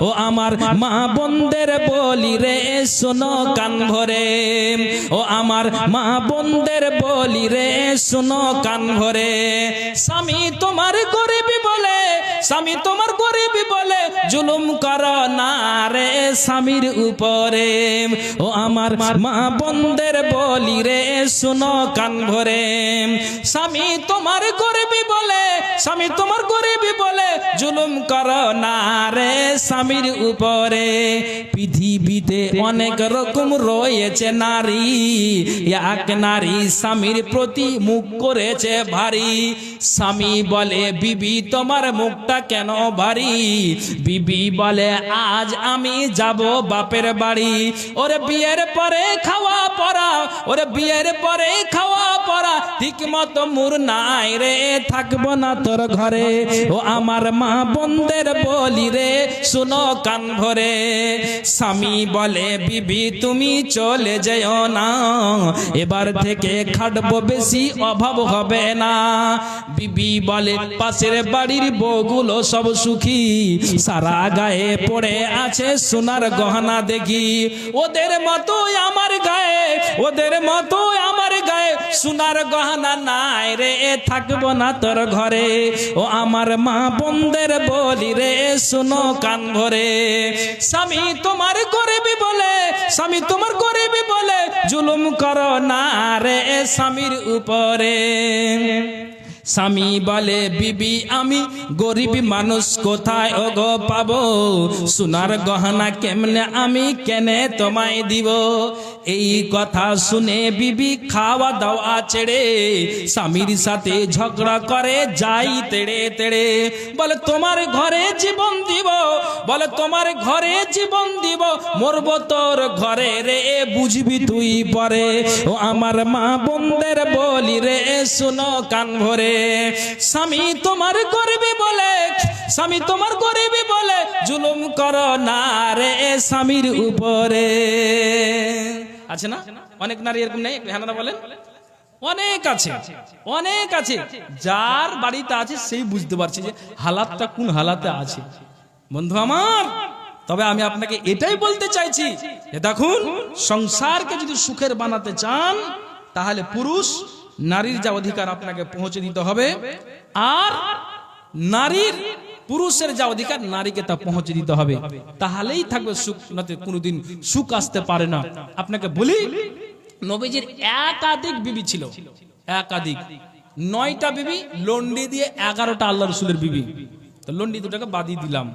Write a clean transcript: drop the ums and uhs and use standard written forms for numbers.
ও আমার মা বোনদের বলি রে শোনো কান ভরে, ও আমার মা বোনদের বলি রে শোনো কান ভরে। স্বামী তোমার গরিবি বলে, স্বামী তোমার গরিবি বলে জুলুম করো না রে স্বামীর উপরে। ও আমার মা বোনদের বলি রে শোনো কান ভরে। স্বামী তোমার গরিবি বলে, স্বামী তোমার গরিবি বলে জুলুম করো না রে স্বামীর উপরে। পৃথিবীতে অনেক রকম রয়েছে নারী, এক নারী স্বামীর প্রতি মুখ করেছে ভারী। স্বামী বলে বিবি তোমার মুখটা কেন ভারী? বিবি বলে আজ আমি যাব বাপের বাড়ি। ওরে বিয়ের পরে খাওয়া পড়া, ওরে বিয়ের পরে খাওয়া পড়া ঠিক মতো মুর নাই রে, থাকবো না তোর ঘরে। ও আমার মা বোনদের বলি রে শোনো কান ভরে। স্বামী বলে বিবি তুমি চলে যেও না, এবার থেকে খাটবো বেশি অভাব হবে না। বিবি বলে পাশের বাড়ির বউগুলো সব সুখী, সারা গায়ে পড়ে আছে সোনার গহনা দেখি। ওদের মতোই আমার গায়ে, ওদের মতোই আমার গায়ে সোনার গহনা নাই রে, থাকবো না তোর ঘরে। ও আমার মা বোনদের বলি রে শোনো কান ভরে। স্বামী তোমার গরিবি বলে, স্বামী তোমার গরিবি বলে জুলুম করো না রে স্বামীর উপরে। স্বামী বলে বিবি আমি গরিব মানুষ কোথায় ওগো পাবো, সোনার গহনা কেমনে আমি কেনে তোমায় দিব। এই কথা শুনে বিবি খাওয়া দাওয়া ছেড়ে স্বামীর সাথে ঝগড়া করে যাই তেড়ে তেড়ে। বলে তোমার ঘরে জীবন দিব, বলে তোমার ঘরে জীবন দিব, মরবো তোর ঘরে রে বুঝবি তুই পরে। ও আমার মা বোনদের বলি রে শোনো কান ভরে। স্বামী তোমার গরিবি বলে, স্বামী তোমার গরিবি বলে জুলুম করো না রে স্বামীর উপরে। আছে না অনেক নারী এরকম নেই? হ্যাঁ বলেন। অনেক আছে, অনেক আছে। যার বাড়িতে আছে সেই বুঝতে পারছে যে হালাতটা কোন হালাতে আছে। বন্ধু আমার, তবে আমি আপনাকে এটাই বলতে চাইছি যে দেখুন, সংসারকে যদি সুখের বানাতে চান তাহলে পুরুষ নারীর যা অধিকার আপনাকে পৌঁছে দিতে হবে, আর নারীর পুরুষের যা অধিকার নারীকে তা পৌঁছে দিতে হবে, তাহলেই থাকবে সুখ, নাতে কোনোদিন সুখ আসতে পারে না। আপনাকে বলি, নবীজির একাধিক বিবি ছিল, একাধিক 9টা বিবি, লন্ডি দিয়ে 11টা আল্লাহ রসুলের বিবি। তো লন্ডি দুটাকে বাদ দিয়ে দিলাম।